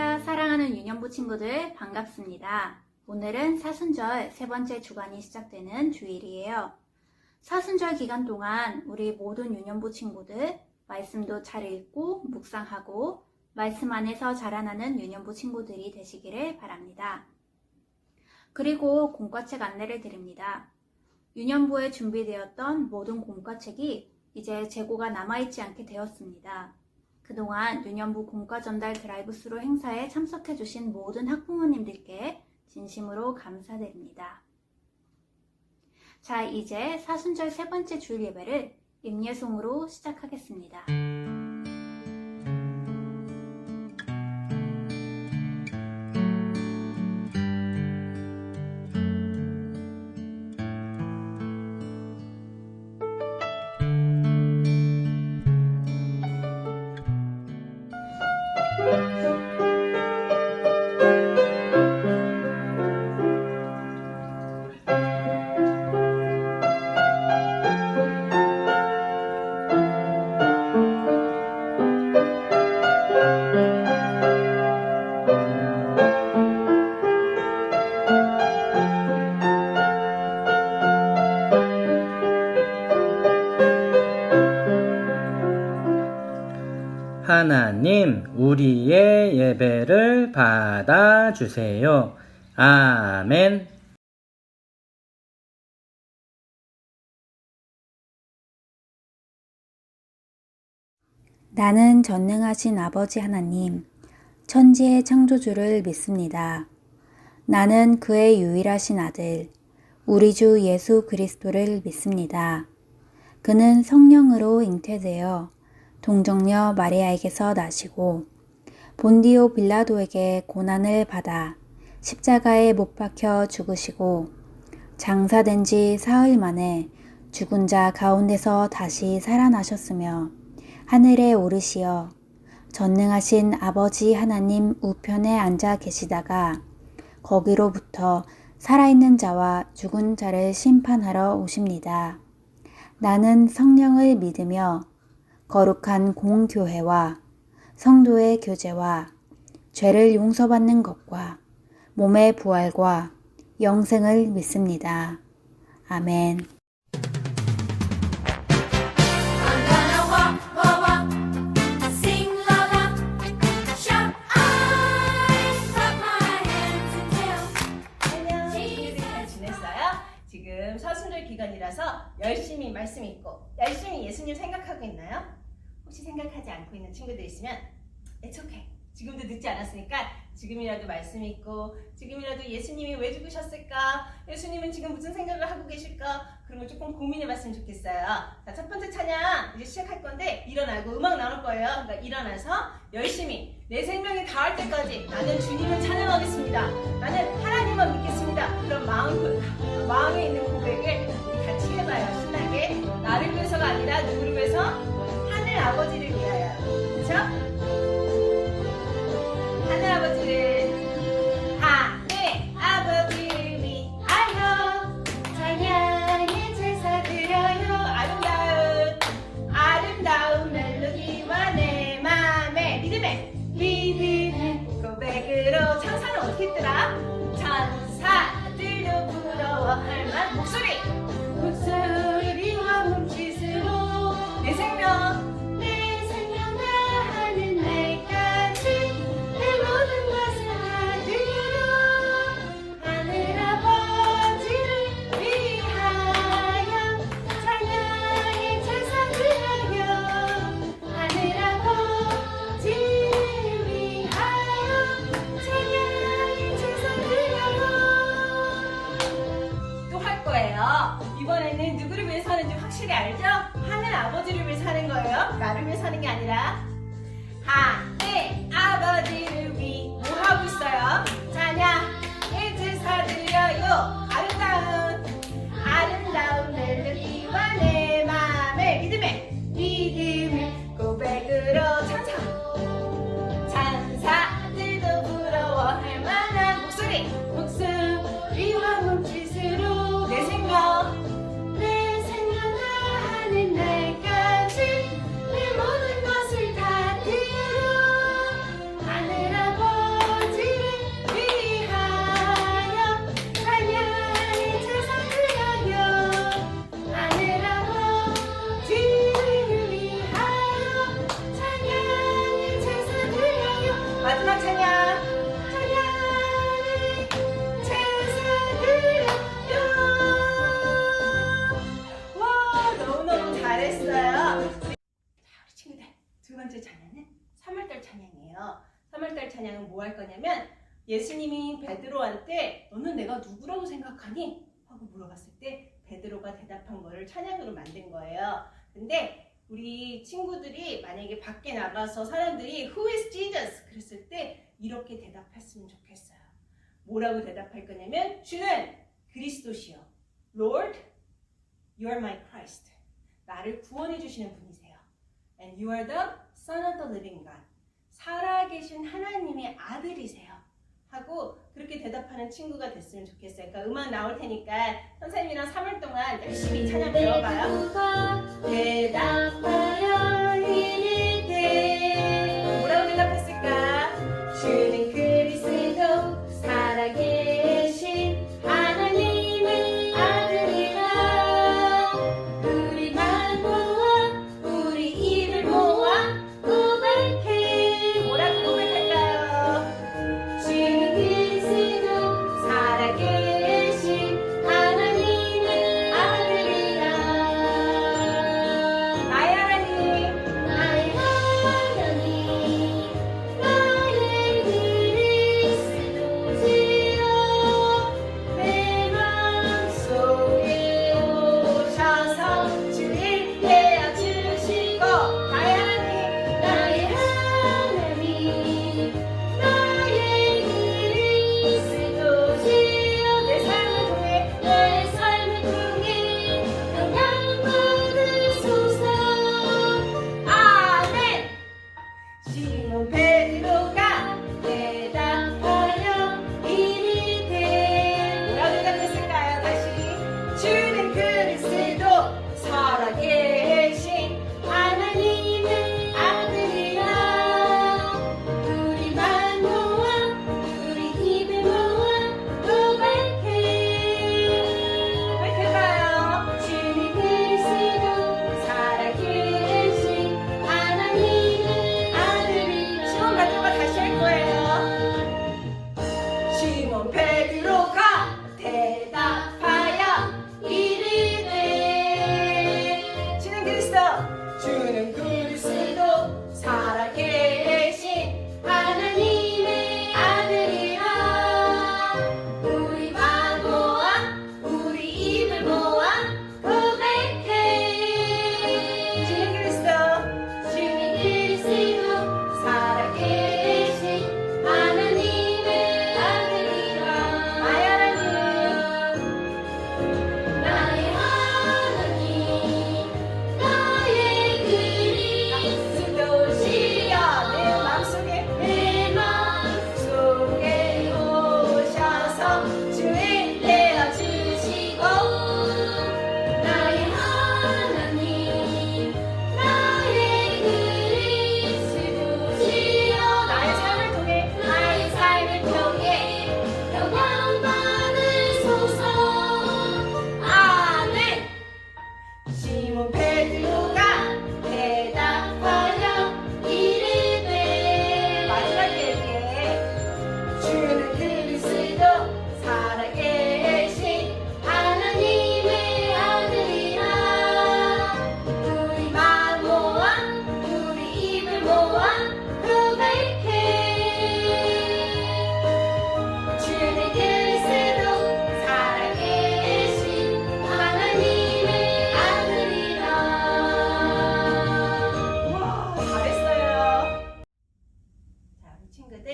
안녕하세요. 사랑하는 유년부 친구들 반갑습니다. 오늘은 사순절 세 번째 주간이 시작되는 주일이에요. 사순절 기간 동안 우리 모든 유년부 친구들 말씀도 잘 읽고 묵상하고 말씀 안에서 자라나는 유년부 친구들이 되시기를 바랍니다. 그리고 공과책 안내를 드립니다. 유년부에 준비되었던 모든 공과책이 이제 재고가 남아있지 않게 되었습니다. 그동안 유년부 공과 전달 드라이브스루 행사에 참석해주신 모든 학부모님들께 진심으로 감사드립니다. 자, 이제 사순절 세 번째 주일 예배를 임예송으로 시작하겠습니다. 하나님, 우리의 예배를 받아주세요. 아멘. 나는 전능하신 아버지 하나님, 천지의 창조주를 믿습니다. 나는 그의 유일하신 아들, 우리 주 예수 그리스도를 믿습니다. 그는 성령으로 잉태되어 동정녀 마리아에게서 나시고 본디오 빌라도에게 고난을 받아 십자가에 못 박혀 죽으시고 장사된 지 사흘 만에 죽은 자 가운데서 다시 살아나셨으며 하늘에 오르시어 전능하신 아버지 하나님 우편에 앉아 계시다가 거기로부터 살아있는 자와 죽은 자를 심판하러 오십니다. 나는 성령을 믿으며 거룩한 공교회와 성도의 교제와 죄를 용서받는 것과 몸의 부활과 영생을 믿습니다. 아멘. 지금 사순절 기간이라서 열심히 말씀 읽고 열심히 예수님 생각하고 있나요? 혹시 생각하지 않고 있는 친구들 있으면 It's okay. 지금도 늦지 않았으니까 지금이라도 말씀 읽고 지금이라도 예수님이 왜 죽으셨을까? 예수님은 지금 무슨 생각을 하고 계실까? 그런 거 조금 고민해 봤으면 좋겠어요. 자, 첫 번째 찬양 이제 시작할 건데 일어나고 음악 나올 거예요. 그러니까 일어나서 열심히 내 생명이 다할 때까지 나는 주님을 찬양하겠습니다. 나는 하나님만 믿겠습니다. 그런 마음에 있는 고백을 우리 같이 해봐요. 신나게. 나를 위해서가 아니라 누구를 위해서? 하늘 아버지를 위하여. 그렇죠? 하늘 아버지를 위하여 찬양의 제사 드려요. 아름다운 멜로디와 내 맘의 믿음의 고백으로. 찬사는 어떻게 했더라? 천사들도 부러워할 만 목소리와 몸짓으로 내 생명 다하는 날까지 내 모든 것을 다 드려 하늘 아버지를 위하여 찬양의 제사 드려요. 하늘 아버지를 위하여 찬양의 제사 드려요. 또 할 거예요. 이번에는 누구를 위해서 하는지 확실히 알죠? 하늘 아버지를 위해서 하는 거예요. 나를 위해서 하는 게 아니라 하늘 아버지를 위해 뭐 하고 있어요? 찬양의 제사 드려요. 아름다운 멜로디와 내 맘의 믿음의 고백으로 찬사들도 부러워할 만한 목소리와 몸짓으로 내 생명 다하는 날까지 내 모든 것을 다 예수님이 베드로한테 너는 내가 누구라고 생각하니? 하고 물어봤을 때 베드로가 대답한 거를 찬양으로 만든 거예요. 근데 우리 친구들이 만약에 밖에 나가서 사람들이 Who is Jesus? 그랬을 때 이렇게 대답했으면 좋겠어요. 뭐라고 대답할 거냐면 주는 그리스도시요. Lord, you are my Christ. 나를 구원해 주시는 분이세요. And you are the Son of the living God. 살아계신 하나님의 아들이세요. 하고 그렇게 대답하는 친구가 됐으면 좋겠어요. 그러니까 음악 나올 테니까 선생님이랑 3월 동안 열심히 찬양 배워봐요. 대답하여 이르되 뭐라고 대답했을까? 주는 그리스도 살아계신 하나님의 아들이라. 우리 말 모아 우리 입을 모아 고백해. 뭐라고 고백할까요? 주는 그리스도 살아계신 하나님의 아들이라. 나의 하나님, 나의 하나님, 나의 그리스도시여. 내 마음속에 오셔서 주를 내어주시고. 나의 하나님, 나의 하나님, 나의 그리스도시여. 내 삶을 통해 영향 받으소서. 아멘. 시몬 베드로가 대답하여 이르되 뭐라고 대답했을까요? 다시 주는 그리스도 살아계신 하나님의 아들이라. 우리 말 모아 우리 입을 모아 고백해. 고백할까요? 주는 그리스도 살아계신 하나님의 아들이라. 시몬 베드로가 다시 할 거예요. 시몬 베드로가 대답하여 이르되 주는 그리스도 살아계신 하나님의 아들이라. 우리 말 모아 우리 입을 모아 고백해. 주는 그리스도 살아계신 하나님의 아들이라. 나의 하나님, 나의 하나님, 나의 그리스도시여. 내 마음속에 오셔서 주를 내어주시고. 나의 하나님, 나의 그리스도시여. 나의 삶을 통해 영광 받으소서. 아멘. 시몬 베드로가 대답하여 이르되 마지막 얘기에 주는 그리스도 살아계신 하나님의 아들이라. 우리 말 모아 우리 입을 모아 고백해. 주는 그리스도 살아계신 하나님의 아들이라. 와, 잘했어요. 자, 우리 친구들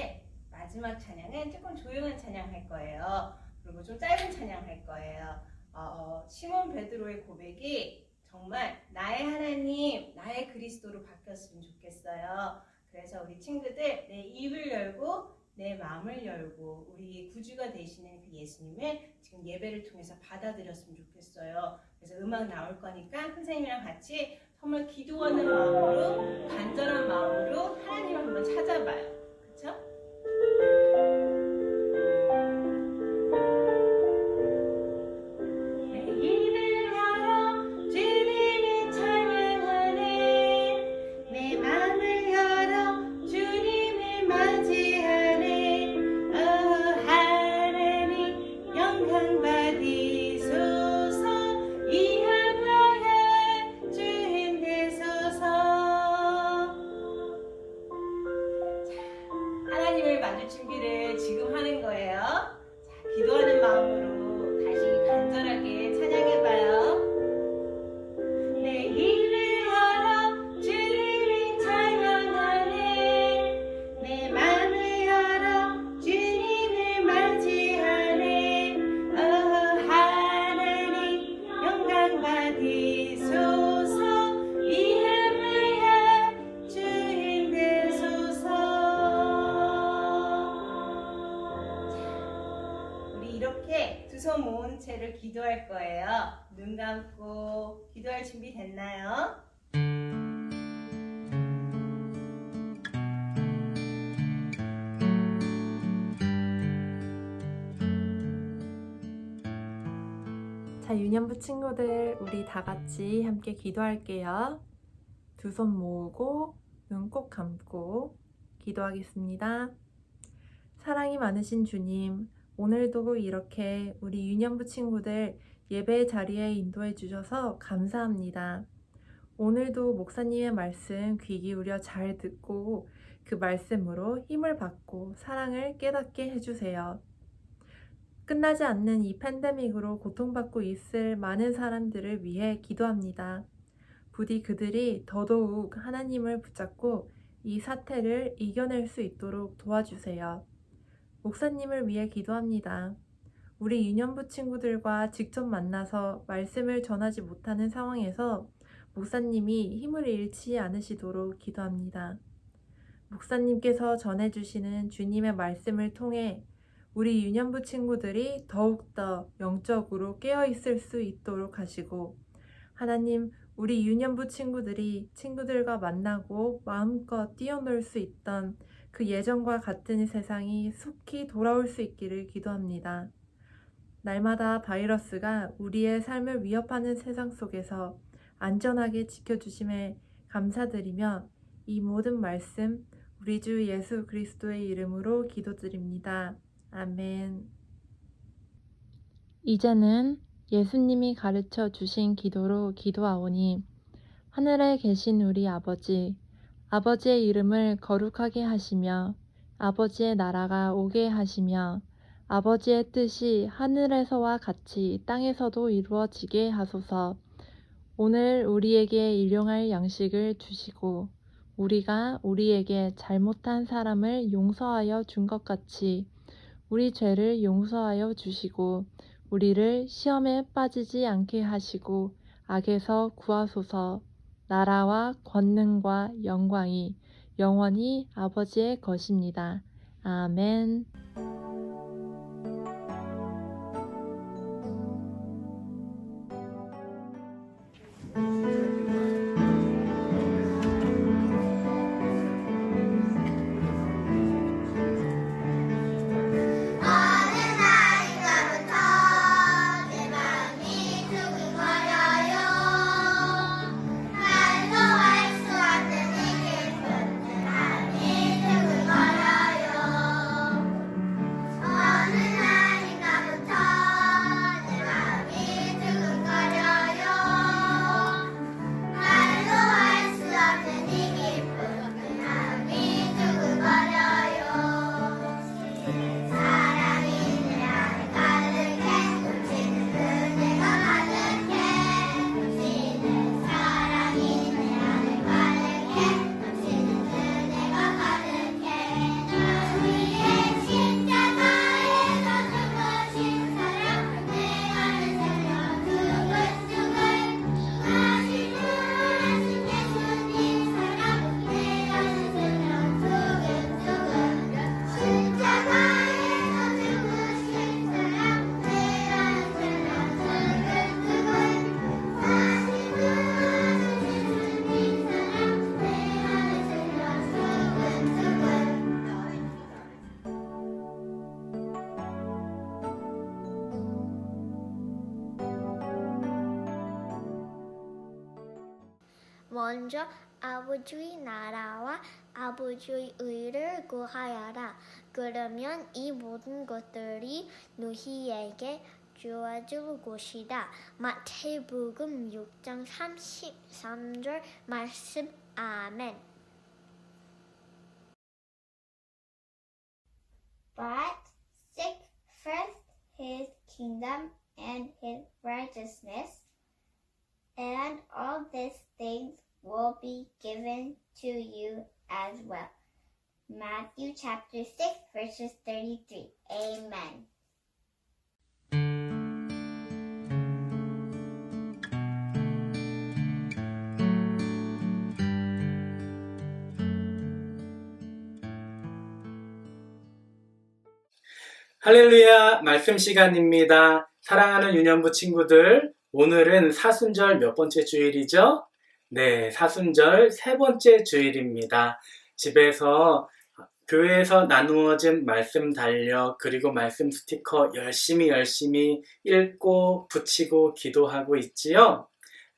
마지막 찬양은 조금 조용한 찬양 할 거예요. 그리고 좀 짧은 찬양 할 거예요. 시몬 베드로의 고백이 정말 나의 하나님, 나의 그리스도로 바뀌었으면 좋겠어요. 그래서 우리 친구들 내 입을 열고 내 마음을 열고 우리 구주가 되시는 그 예수님을 지금 예배를 통해서 받아들였으면 좋겠어요. 그래서 음악 나올 거니까 선생님이랑 같이 정말 기도하는 마음으로 간절한 마음으로 하나님을 한번 찾아봐요. 그렇죠? 내 입을 열어 주님을 찬양하네. 내 마음을 열어 주님을 맞이하네. 하나님 영광 받으소서. 이하바에 주인 되소서. 하나님을 만들 준비를 두 손 모은 채로 기도할 거예요. 눈 감고 기도할 준비 됐나요? 자, 유년부 친구들, 우리 다 같이 함께 기도할게요. 두 손 모으고 눈 꼭 감고 기도하겠습니다. 사랑이 많으신 주님, 오늘도 이렇게 우리 유년부 친구들 예배 자리에 인도해 주셔서 감사합니다. 오늘도 목사님의 말씀 귀 기울여 잘 듣고 그 말씀으로 힘을 받고 사랑을 깨닫게 해주세요. 끝나지 않는 이 팬데믹으로 고통받고 있을 많은 사람들을 위해 기도합니다. 부디 그들이 더더욱 하나님을 붙잡고 이 사태를 이겨낼 수 있도록 도와주세요. 목사님을 위해 기도합니다. 우리 유년부 친구들과 직접 만나서 말씀을 전하지 못하는 상황에서 목사님이 힘을 잃지 않으시도록 기도합니다. 목사님께서 전해주시는 주님의 말씀을 통해 우리 유년부 친구들이 더욱더 영적으로 깨어있을 수 있도록 하시고, 하나님, 우리 유년부 친구들이 친구들과 만나고 마음껏 뛰어놀 수 있던 그 예전과 같은 세상이 속히 돌아올 수 있기를 기도합니다. 날마다 바이러스가 우리의 삶을 위협하는 세상 속에서 안전하게 지켜주심에 감사드리며 이 모든 말씀 우리 주 예수 그리스도의 이름으로 기도드립니다. 아멘. 이제는 예수님이 가르쳐 주신 기도로 기도하오니, 하늘에 계신 우리 아버지, 아버지의 이름을 거룩하게 하시며 아버지의 나라가 오게 하시며 아버지의 뜻이 하늘에서와 같이 땅에서도 이루어지게 하소서. 오늘 우리에게 일용할 양식을 주시고 우리가 우리에게 잘못한 사람을 용서하여 준 것 같이 우리 죄를 용서하여 주시고 우리를 시험에 빠지지 않게 하시고 악에서 구하소서. 나라와 권능과 영광이 영원히 아버지의 것입니다. 아멘. 먼저 아버지의 나라와 아버지의 의를 구하여라. 그러면 이 모든 것들이 너희에게 주어질 것이다. 마태복음 6장 33절 말씀. 아멘. But seek first his kingdom and his righteousness, and all these things will be given to you as well. Matthew chapter 6 verses 33. Amen. 할렐루야, 말씀 시간입니다. 사랑하는 유년부 친구들, 오늘은 사순절 몇 번째 주일이죠? 네, 사순절 세 번째 주일입니다. 집에서 교회에서 나누어진 말씀 달력 그리고 말씀 스티커 열심히 읽고 붙이고 기도하고 있지요?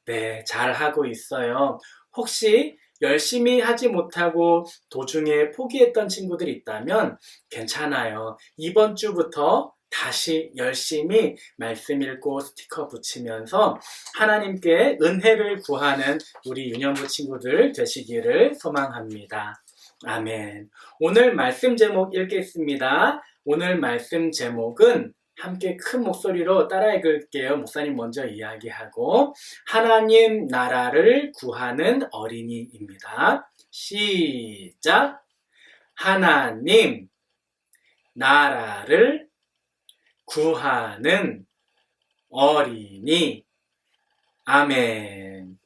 네, 잘하고 있어요. 혹시 열심히 하지 못하고 도중에 포기했던 친구들이 있다면 괜찮아요. 이번 주부터 다시 열심히 말씀 읽고 스티커 붙이면서 하나님께 은혜를 구하는 우리 유년부 친구들 되시기를 소망합니다. 아멘. 오늘 말씀 제목 읽겠습니다. 오늘 말씀 제목은 함께 큰 목소리로 따라 읽을게요. 목사님 먼저 이야기하고 하나님 나라를 구하는 어린이입니다. 시작! 하나님 나라를 구하는 어린이. 아멘.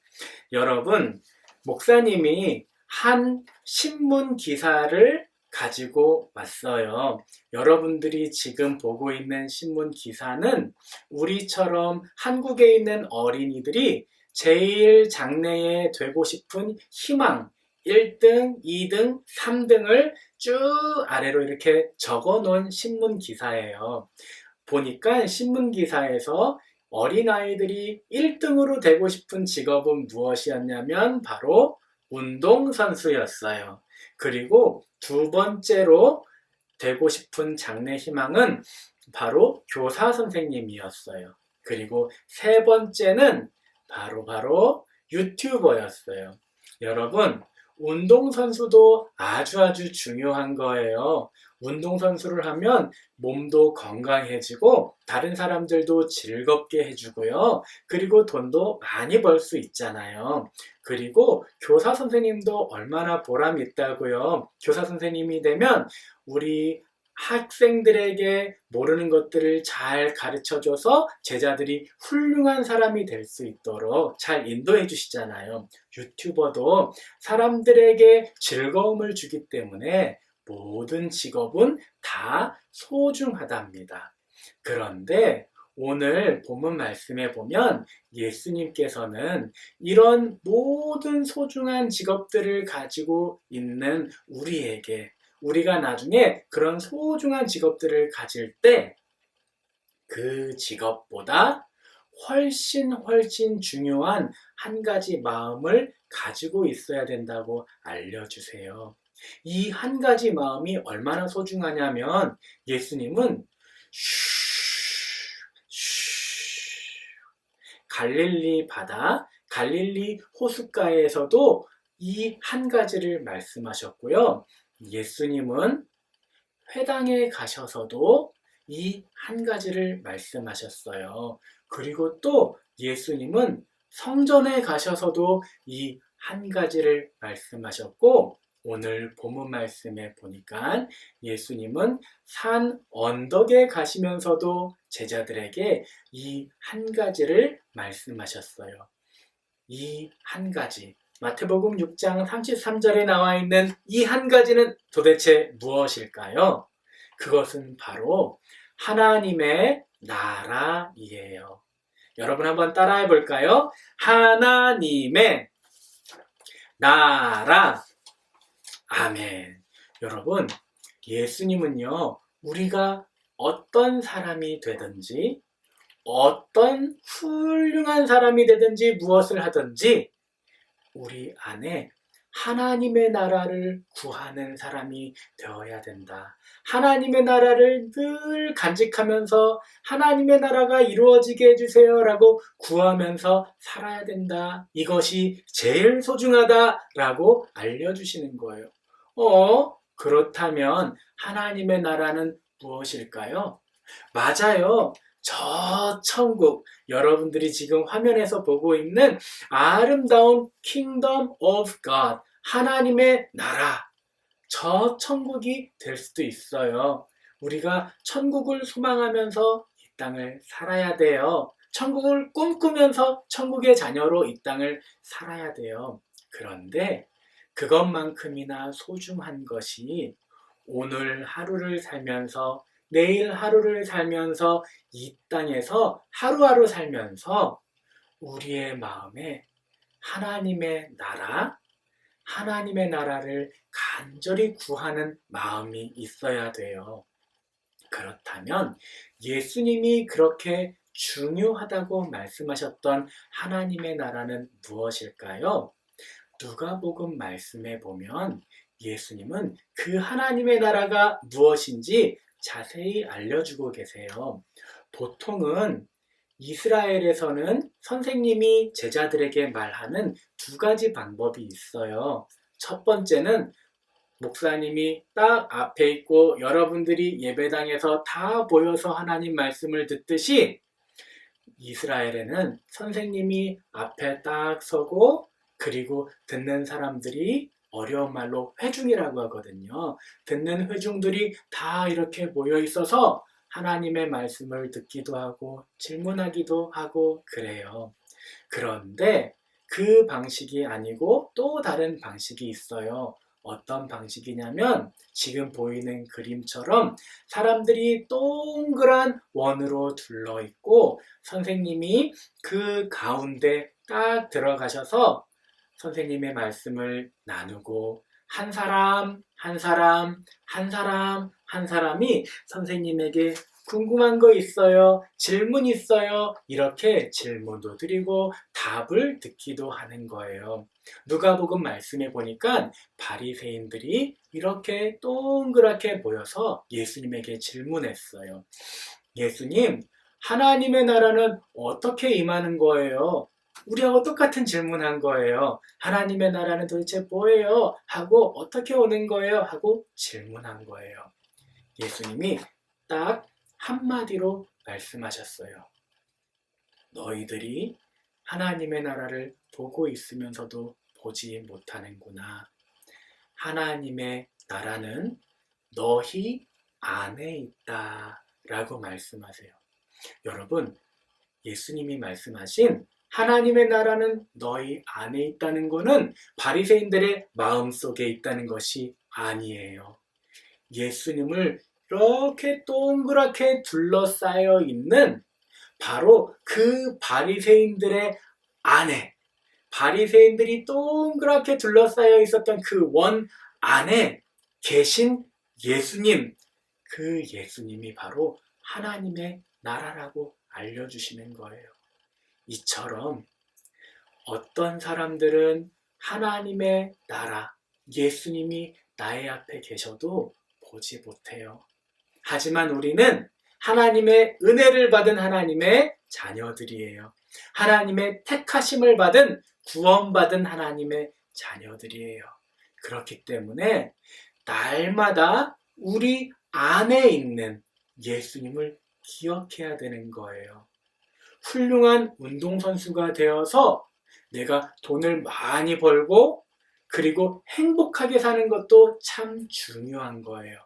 여러분, 목사님이 한 신문 기사를 가지고 왔어요. 여러분들이 지금 보고 있는 신문 기사는 우리처럼 한국에 있는 어린이들이 제일 장래에 되고 싶은 희망 1등, 2등, 3등을 쭉 아래로 이렇게 적어 놓은 신문 기사예요. 보니까 신문 기사에서 어린아이들이 1등으로 되고 싶은 직업은 무엇이었냐면 바로 운동선수였어요. 그리고 두 번째로 되고 싶은 장래 희망은 바로 교사 선생님이었어요. 그리고 세 번째는 바로 유튜버였어요. 여러분, 운동선수도 아주 중요한 거예요. 운동선수를 하면 몸도 건강해지고 다른 사람들도 즐겁게 해주고요. 그리고 돈도 많이 벌 수 있잖아요. 그리고 교사 선생님도 얼마나 보람이 있다고요. 교사 선생님이 되면 우리 학생들에게 모르는 것들을 잘 가르쳐줘서 제자들이 훌륭한 사람이 될 수 있도록 잘 인도해 주시잖아요. 유튜버도 사람들에게 즐거움을 주기 때문에 모든 직업은 다 소중하답니다. 그런데 오늘 본문 말씀에 보면 예수님께서는 이런 모든 소중한 직업들을 가지고 있는 우리가 나중에 그런 소중한 직업들을 가질 때 그 직업보다 훨씬 중요한 한 가지 마음을 가지고 있어야 된다고 알려주세요. 이 한 가지 마음이 얼마나 소중하냐면 예수님은 갈릴리 바다, 갈릴리 호숫가에서도 이 한 가지를 말씀하셨고요. 예수님은 회당에 가셔서도 이 한 가지를 말씀하셨어요. 그리고 또 예수님은 성전에 가셔서도 이 한 가지를 말씀하셨고 오늘 본문 말씀에 보니까 예수님은 산 언덕에 가시면서도 제자들에게 이 한 가지를 말씀하셨어요. 이 한 가지, 마태복음 6장 33절에 나와 있는 이 한 가지는 도대체 무엇일까요? 그것은 바로 하나님의 나라이에요. 여러분 한번 따라해 볼까요? 하나님의 나라. 아멘. 여러분, 예수님은요, 우리가 어떤 사람이 되든지, 어떤 훌륭한 사람이 되든지, 무엇을 하든지, 우리 안에 하나님의 나라를 구하는 사람이 되어야 된다. 하나님의 나라를 늘 간직하면서 하나님의 나라가 이루어지게 해주세요 라고 구하면서 살아야 된다. 이것이 제일 소중하다라고 알려주시는 거예요. 그렇다면 하나님의 나라는 무엇일까요? 맞아요. 저 천국, 여러분들이 지금 화면에서 보고 있는 아름다운 Kingdom of God, 하나님의 나라, 저 천국이 될 수도 있어요. 우리가 천국을 소망하면서 이 땅을 살아야 돼요. 천국을 꿈꾸면서 천국의 자녀로 이 땅을 살아야 돼요. 그런데 그것만큼이나 소중한 것이 오늘 하루를 살면서 내일 하루를 살면서 이 땅에서 하루하루 살면서 우리의 마음에 하나님의 나라를 간절히 구하는 마음이 있어야 돼요. 그렇다면 예수님이 그렇게 중요하다고 말씀하셨던 하나님의 나라는 무엇일까요? 누가복음 말씀에 보면 예수님은 그 하나님의 나라가 무엇인지 자세히 알려주고 계세요. 보통은 이스라엘에서는 선생님이 제자들에게 말하는 두 가지 방법이 있어요. 첫 번째는 목사님이 딱 앞에 있고 여러분들이 예배당에서 다 모여서 하나님 말씀을 듣듯이 이스라엘에는 선생님이 앞에 딱 서고 그리고 듣는 사람들이 어려운 말로 회중이라고 하거든요. 듣는 회중들이 다 이렇게 모여 있어서 하나님의 말씀을 듣기도 하고 질문하기도 하고 그래요. 그런데 그 방식이 아니고 또 다른 방식이 있어요. 어떤 방식이냐면 지금 보이는 그림처럼 사람들이 동그란 원으로 둘러있고 선생님이 그 가운데 딱 들어가셔서 선생님의 말씀을 나누고 한 사람이 선생님에게 궁금한 거 있어요? 질문 있어요? 이렇게 질문도 드리고 답을 듣기도 하는 거예요. 누가복음 말씀에 보니까 바리새인들이 이렇게 동그랗게 모여서 예수님에게 질문했어요. 예수님, 하나님의 나라는 어떻게 임하는 거예요? 우리하고 똑같은 질문한 거예요. 하나님의 나라는 도대체 뭐예요? 하고 어떻게 오는 거예요? 하고 질문한 거예요. 예수님이 딱 한마디로 말씀하셨어요. 너희들이 하나님의 나라를 보고 있으면서도 보지 못하는구나. 하나님의 나라는 너희 안에 있다 라고 말씀하세요. 여러분, 예수님이 말씀하신 하나님의 나라는 너희 안에 있다는 것은 바리새인들의 마음속에 있다는 것이 아니에요. 예수님을 이렇게 동그랗게 둘러싸여 있는 바로 그 바리새인들의 안에, 바리새인들이 동그랗게 둘러싸여 있었던 그 원 안에 계신 예수님, 그 예수님이 바로 하나님의 나라라고 알려주시는 거예요. 이처럼 어떤 사람들은 하나님의 나라, 예수님이 나의 앞에 계셔도 보지 못해요. 하지만 우리는 하나님의 은혜를 받은 하나님의 자녀들이에요. 하나님의 택하심을 받은 구원받은 하나님의 자녀들이에요. 그렇기 때문에 날마다 우리 안에 있는 예수님을 기억해야 되는 거예요. 훌륭한 운동선수가 되어서 내가 돈을 많이 벌고 그리고 행복하게 사는 것도 참 중요한 거예요.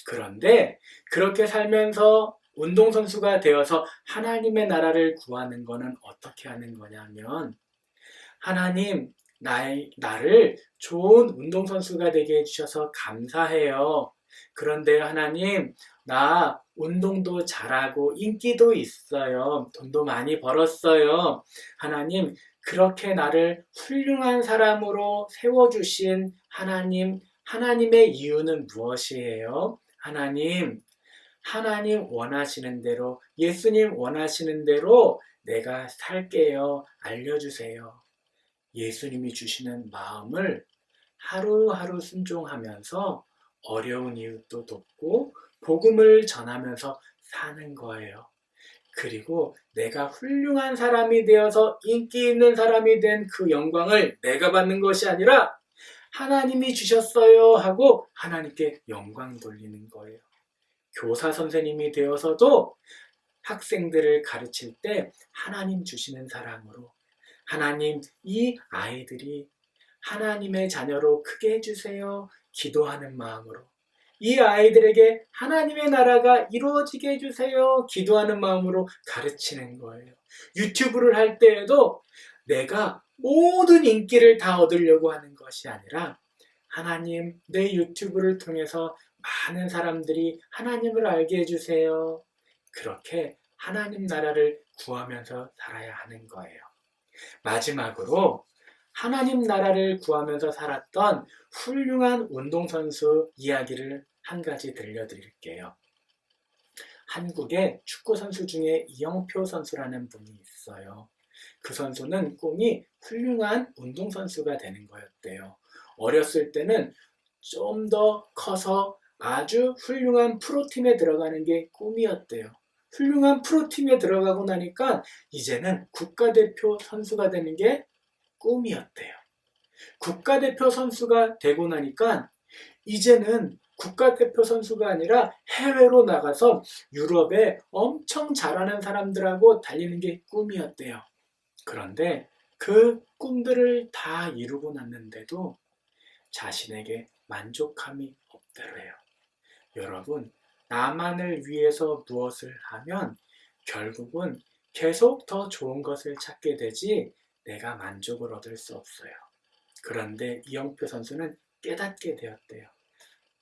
그런데 그렇게 살면서 운동선수가 되어서 하나님의 나라를 구하는 것은 어떻게 하는 거냐면 하나님, 나를 좋은 운동선수가 되게 해주셔서 감사해요. 그런데 하나님, 나 운동도 잘하고 인기도 있어요. 돈도 많이 벌었어요. 하나님, 그렇게 나를 훌륭한 사람으로 세워주신 하나님의 이유는 무엇이에요? 하나님 원하시는 대로, 예수님 원하시는 대로 내가 살게요. 알려주세요. 예수님이 주시는 마음을 하루하루 순종하면서 어려운 이웃도 돕고 복음을 전하면서 사는 거예요. 그리고 내가 훌륭한 사람이 되어서 인기 있는 사람이 된 그 영광을 내가 받는 것이 아니라 하나님이 주셨어요 하고 하나님께 영광 돌리는 거예요. 교사 선생님이 되어서도 학생들을 가르칠 때 하나님 주시는 사랑으로 하나님, 이 아이들이 하나님의 자녀로 크게 해주세요. 기도하는 마음으로 이 아이들에게 하나님의 나라가 이루어지게 해주세요. 기도하는 마음으로 가르치는 거예요. 유튜브를 할 때에도 내가 모든 인기를 다 얻으려고 하는 것이 아니라 하나님, 내 유튜브를 통해서 많은 사람들이 하나님을 알게 해주세요. 그렇게 하나님 나라를 구하면서 살아야 하는 거예요. 마지막으로 하나님 나라를 구하면서 살았던 훌륭한 운동선수 이야기를 한 가지 들려드릴게요. 한국의 축구선수 중에 이영표 선수라는 분이 있어요. 그 선수는 꿈이 훌륭한 운동선수가 되는 거였대요. 어렸을 때는 좀 더 커서 아주 훌륭한 프로팀에 들어가는 게 꿈이었대요. 훌륭한 프로팀에 들어가고 나니까 이제는 국가대표 선수가 되는 게 꿈이었대요. 국가대표 선수가 되고 나니까 이제는 국가대표 선수가 아니라 해외로 나가서 유럽에 엄청 잘하는 사람들하고 달리는 게 꿈이었대요. 그런데 그 꿈들을 다 이루고 났는데도 자신에게 만족함이 없더래요. 여러분, 나만을 위해서 무엇을 하면 결국은 계속 더 좋은 것을 찾게 되지 내가 만족을 얻을 수 없어요. 그런데 이영표 선수는 깨닫게 되었대요.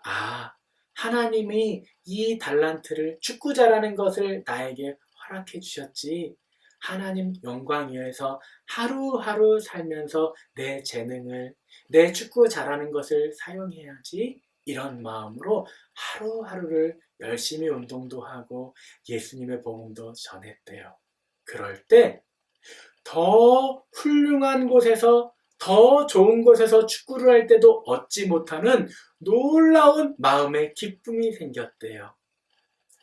아, 하나님이 이 달란트를 축구 잘하는 것을 나에게 허락해 주셨지. 하나님 영광 위해서 하루하루 살면서 내 재능을, 내 축구 잘하는 것을 사용해야지. 이런 마음으로 하루하루를 열심히 운동도 하고 예수님의 복음도 전했대요. 그럴 때 더 훌륭한 곳에서, 더 좋은 곳에서 축구를 할 때도 얻지 못하는 놀라운 마음의 기쁨이 생겼대요.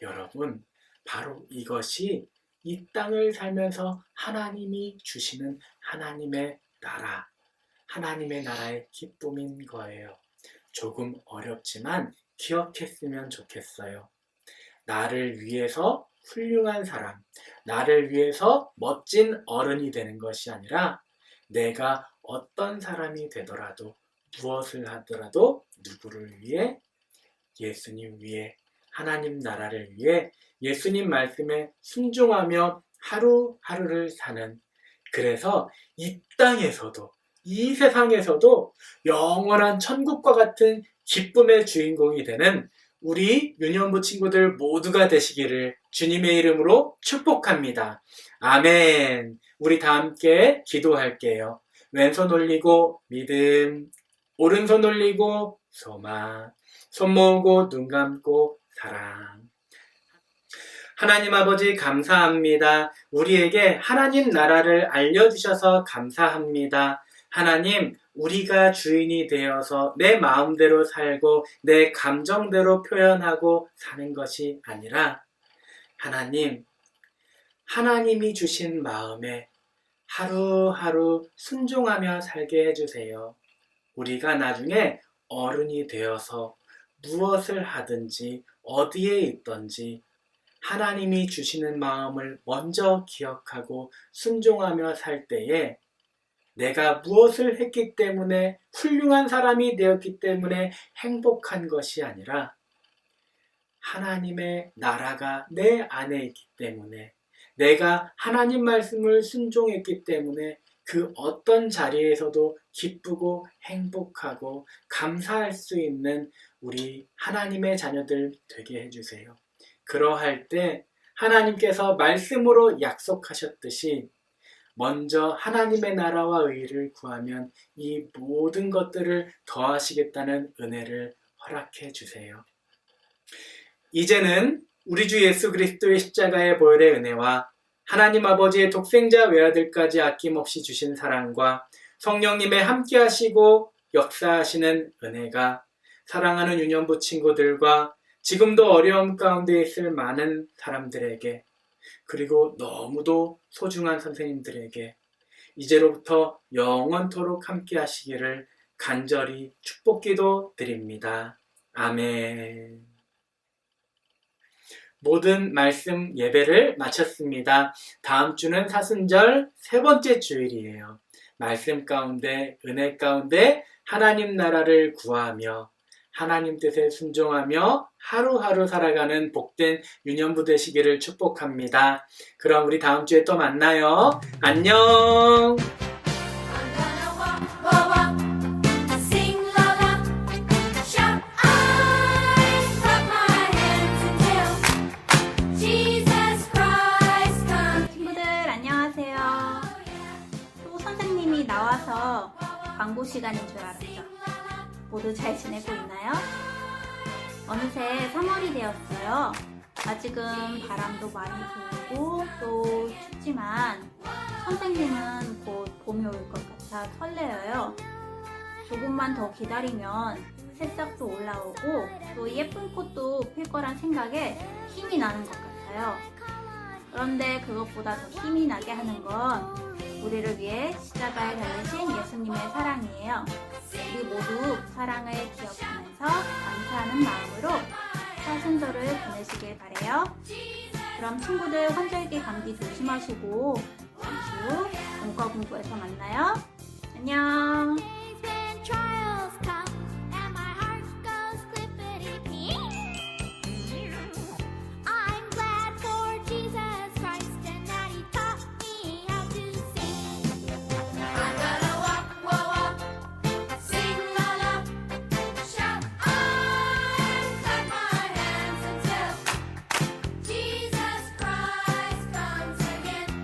여러분, 바로 이것이 이 땅을 살면서 하나님이 주시는 하나님의 나라, 하나님의 나라의 기쁨인 거예요. 조금 어렵지만 기억했으면 좋겠어요. 나를 위해서 훌륭한 사람, 나를 위해서 멋진 어른이 되는 것이 아니라 내가 어떤 사람이 되더라도, 무엇을 하더라도 누구를 위해? 예수님 위해, 하나님 나라를 위해 예수님 말씀에 순종하며 하루하루를 사는, 그래서 이 땅에서도, 이 세상에서도 영원한 천국과 같은 기쁨의 주인공이 되는 우리 유년부 친구들 모두가 되시기를 주님의 이름으로 축복합니다. 아멘. 우리 다 함께 기도할게요. 왼손 올리고 믿음, 오른손 올리고 소망, 손 모으고 눈 감고 사랑. 하나님 아버지 감사합니다. 우리에게 하나님 나라를 알려주셔서 감사합니다. 하나님, 우리가 주인이 되어서 내 마음대로 살고 내 감정대로 표현하고 사는 것이 아니라 하나님, 하나님이 주신 마음에 하루하루 순종하며 살게 해주세요. 우리가 나중에 어른이 되어서 무엇을 하든지 어디에 있든지 하나님이 주시는 마음을 먼저 기억하고 순종하며 살 때에 내가 무엇을 했기 때문에 훌륭한 사람이 되었기 때문에 행복한 것이 아니라 하나님의 나라가 내 안에 있기 때문에 내가 하나님 말씀을 순종했기 때문에 그 어떤 자리에서도 기쁘고 행복하고 감사할 수 있는 우리 하나님의 자녀들 되게 해주세요. 그러할 때 하나님께서 말씀으로 약속하셨듯이 먼저 하나님의 나라와 의를 구하면 이 모든 것들을 더하시겠다는 은혜를 허락해 주세요. 이제는 우리 주 예수 그리스도의 십자가의 보혈의 은혜와 하나님 아버지의 독생자 외아들까지 아낌없이 주신 사랑과 성령님의 함께 하시고 역사하시는 은혜가 사랑하는 유년부 친구들과 지금도 어려움 가운데 있을 많은 사람들에게, 그리고 너무도 소중한 선생님들에게 이제로부터 영원토록 함께 하시기를 간절히 축복기도 드립니다. 아멘. 모든 말씀 예배를 마쳤습니다. 다음 주는 사순절 세 번째 주일이에요. 말씀 가운데, 은혜 가운데 하나님 나라를 구하며 하나님 뜻에 순종하며 하루하루 살아가는 복된 유년부 되시기를 축복합니다. 그럼 우리 다음 주에 또 만나요. 안녕. Sing la la, shout I. 공부 시간인 줄 알았죠. 모두 잘 지내고 있나요? 어느새 3월이 되었어요. 아직은 바람도 많이 불고 또 춥지만 선생님은 곧 봄이 올 것 같아 설레어요. 조금만 더 기다리면 새싹도 올라오고 또 예쁜 꽃도 필 거란 생각에 힘이 나는 것 같아요. 그런데 그것보다 더 힘이 나게 하는 건 우리를 위해 십자가에 달리신 예수님의 사랑이에요. 우리 모두 사랑을 기억하면서 감사하는 마음으로 사순절을 보내시길 바래요. 그럼 친구들 환절기 감기 조심하시고 잠시 후 문과 공부에서 만나요. 안녕.